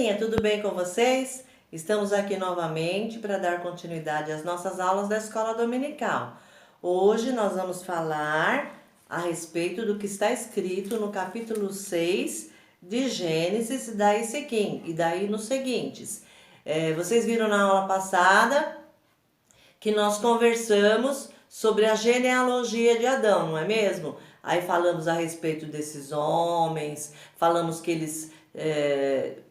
galerinha, tudo bem com vocês? Estamos aqui novamente para dar continuidade às nossas aulas da Escola Dominical. Hoje nós vamos falar a respeito do que está escrito no capítulo 6 de Gênesis e daí nos seguintes. Vocês viram na aula passada que nós conversamos sobre a genealogia de Adão, não é mesmo? Aí falamos a respeito desses homens, falamos que eles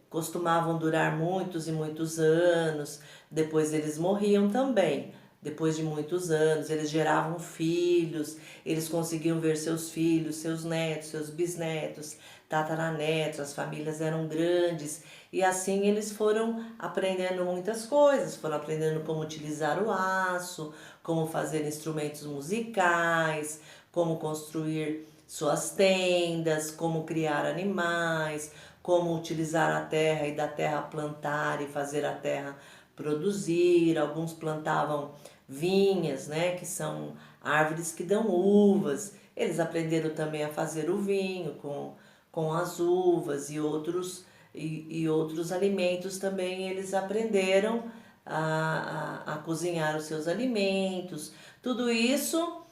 costumavam durar muitos e muitos anos, depois eles morriam também. Depois de muitos anos, eles geravam filhos, eles conseguiam ver seus filhos, seus netos, seus bisnetos, tataranetos, as famílias eram grandes e assim eles foram aprendendo muitas coisas, foram aprendendo como utilizar o aço, como fazer instrumentos musicais, como construir suas tendas, como criar animais, como utilizar a terra e da terra plantar e fazer a terra produzir. Alguns plantavam vinhas, né, que são árvores que dão uvas. Eles aprenderam também a fazer o vinho com as uvas e outros alimentos também. Eles aprenderam a cozinhar os seus alimentos. Tudo isso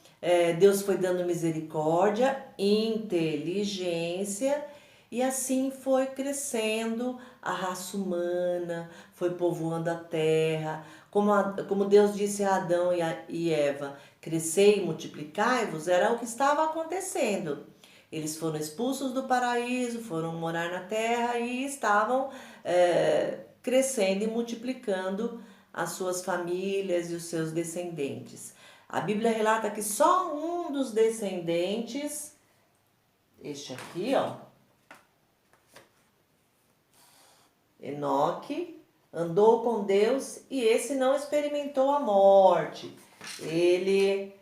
Deus foi dando misericórdia, inteligência, e assim foi crescendo a raça humana, foi povoando a terra. Como Deus disse a Adão e Eva, crescei e multiplicai-vos, era o que estava acontecendo. Eles foram expulsos do paraíso, foram morar na terra e estavam crescendo e multiplicando as suas famílias e os seus descendentes. A Bíblia relata que só um dos descendentes, este aqui, ó, Enoque, andou com Deus e esse não experimentou a morte. Ele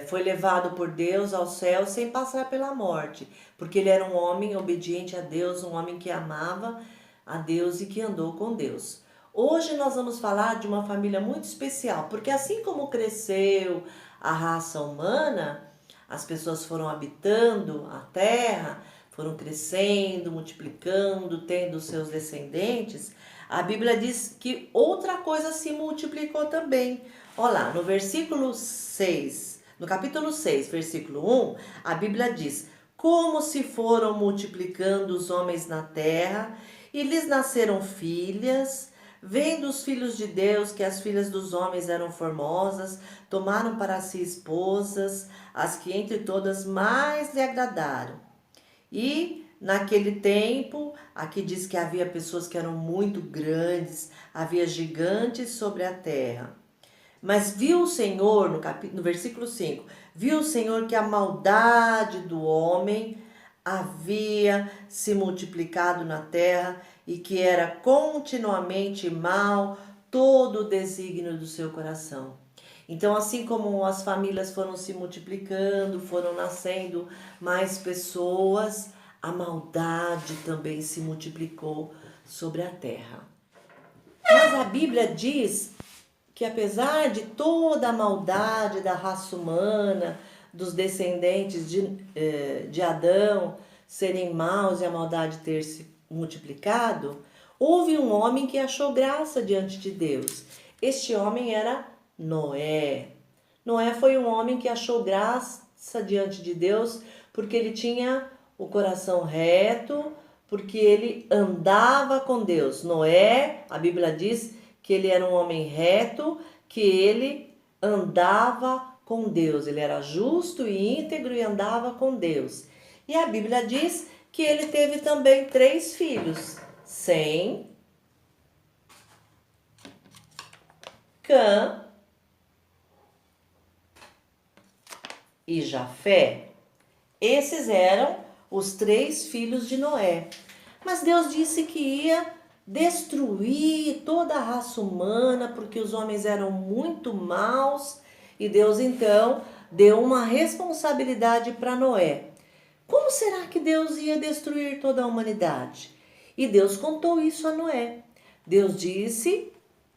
foi levado por Deus ao céu sem passar pela morte, porque ele era um homem obediente a Deus, um homem que amava a Deus e que andou com Deus. Hoje nós vamos falar de uma família muito especial, porque assim como cresceu a raça humana, as pessoas foram habitando a terra, foram crescendo, multiplicando, tendo seus descendentes, a Bíblia diz que outra coisa se multiplicou também. Olha lá, no versículo 6, no capítulo 6, versículo 1, a Bíblia diz: como se foram multiplicando os homens na terra, e lhes nasceram filhas, vendo os filhos de Deus que as filhas dos homens eram formosas, tomaram para si esposas, as que entre todas mais lhe agradaram. E naquele tempo, aqui diz que havia pessoas que eram muito grandes, havia gigantes sobre a terra. Mas viu o Senhor, no versículo 5, viu o Senhor que a maldade do homem havia se multiplicado na terra e que era continuamente mal todo o desígnio do seu coração. Então, assim como as famílias foram se multiplicando, foram nascendo mais pessoas, a maldade também se multiplicou sobre a terra. Mas a Bíblia diz que apesar de toda a maldade da raça humana, dos descendentes de Adão serem maus e a maldade ter se multiplicado, houve um homem que achou graça diante de Deus. Este homem era Noé. Noé foi um homem que achou graça diante de Deus porque ele tinha o coração reto, porque ele andava com Deus. Noé, a Bíblia diz que ele era um homem reto, que ele andava com Deus. Ele era justo e íntegro e andava com Deus. E a Bíblia diz que ele teve também 3 filhos: Sem, Cã e Jafé. Esses eram os 3 filhos de Noé. Mas Deus disse que ia destruir toda a raça humana, porque os homens eram muito maus, e Deus então deu uma responsabilidade para Noé. Como será que Deus ia destruir toda a humanidade? E Deus contou isso a Noé. Deus disse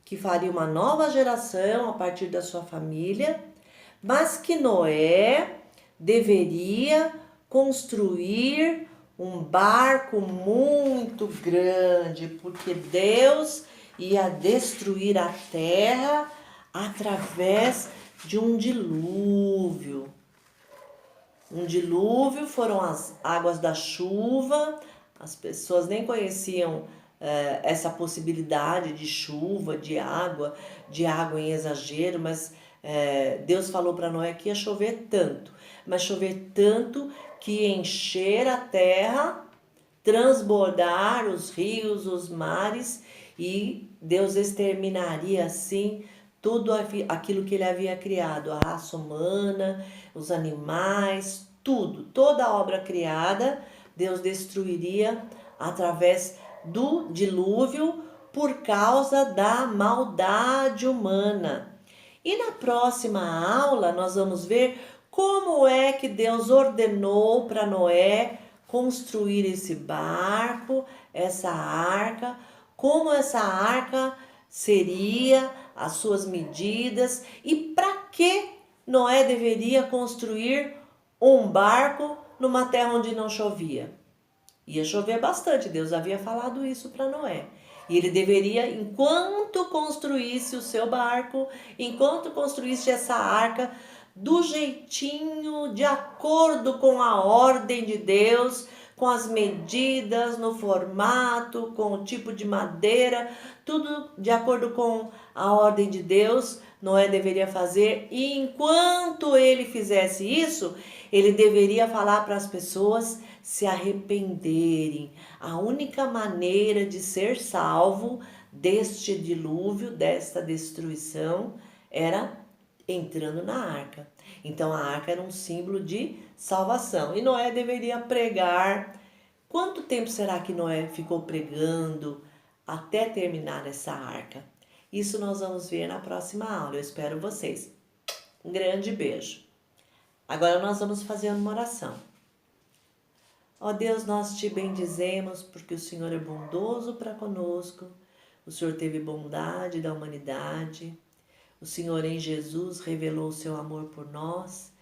que faria uma nova geração a partir da sua família, mas que Noé deveria construir um barco muito grande, porque Deus ia destruir a terra através de um dilúvio. Um dilúvio foram as águas da chuva, as pessoas nem conheciam essa possibilidade de chuva, de água em exagero, mas Deus falou para Noé que ia chover tanto, mas chover tanto que ia encher a terra, transbordar os rios, os mares, e Deus exterminaria assim tudo aquilo que ele havia criado, a raça humana, os animais, tudo, toda a obra criada, Deus destruiria através do dilúvio por causa da maldade humana. E na próxima aula nós vamos ver como é que Deus ordenou para Noé construir esse barco, essa arca, como essa arca seria, as suas medidas e para que Noé deveria construir um barco numa terra onde não chovia. Ia chover bastante, Deus havia falado isso para Noé. E ele deveria, enquanto construísse o seu barco, enquanto construísse essa arca, do jeitinho, de acordo com a ordem de Deus, com as medidas, no formato, com o tipo de madeira, tudo de acordo com a ordem de Deus, Noé deveria fazer. E enquanto ele fizesse isso, ele deveria falar para as pessoas se arrependerem. A única maneira de ser salvo deste dilúvio, desta destruição, era entrando na arca. Então a arca era um símbolo de salvação. E Noé deveria pregar. Quanto tempo será que Noé ficou pregando até terminar essa arca? Isso nós vamos ver na próxima aula. Eu espero vocês. Um grande beijo. Agora nós vamos fazer uma oração. Ó Deus, nós te bendizemos porque o Senhor é bondoso para conosco. O Senhor teve bondade da humanidade. O Senhor em Jesus revelou o seu amor por nós.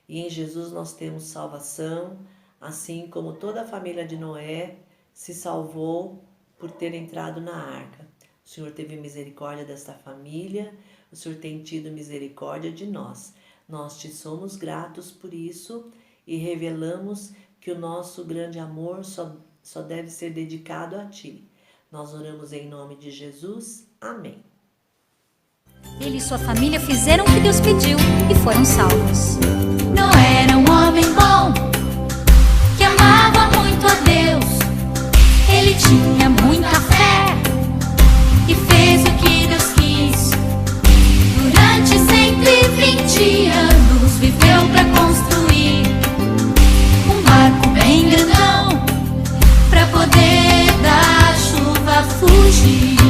E em Jesus nós temos salvação, assim como toda a família de Noé se salvou por ter entrado na arca. O Senhor teve misericórdia desta família, o Senhor tem tido misericórdia de nós. Nós te somos gratos por isso e revelamos que o nosso grande amor só deve ser dedicado a Ti. Nós oramos em nome de Jesus. Amém. Ele e sua família fizeram o que Deus pediu e foram salvos. Noé era um homem bom, que amava muito a Deus. Ele tinha muita fé e fez o que Deus quis. Durante 120 anos viveu para construir um barco bem grandão, para poder da chuva fugir.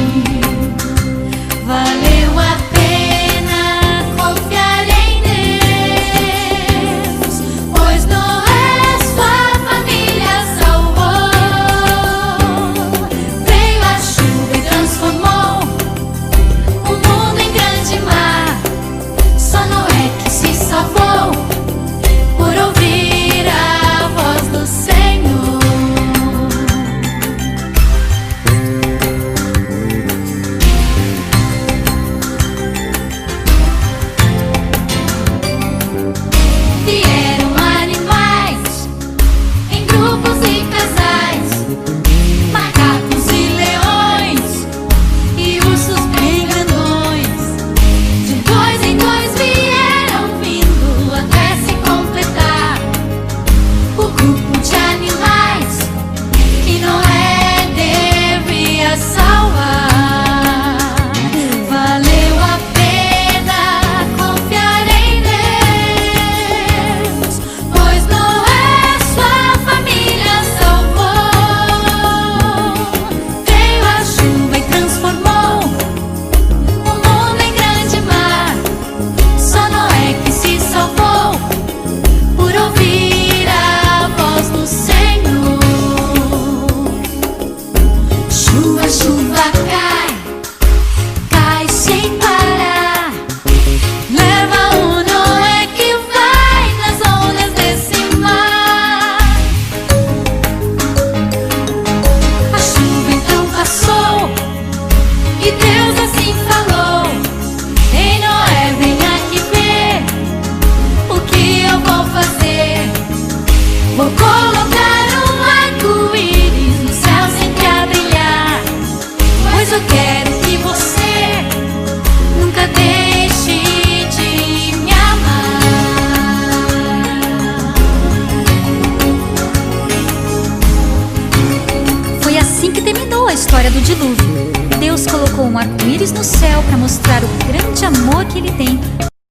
Valeu a pena confiar em Deus, pois Noé sua família salvou. eu quero que você nunca deixe de me amar. Foi assim que terminou a história do dilúvio. Deus colocou um arco-íris no céu para mostrar o grande amor que Ele tem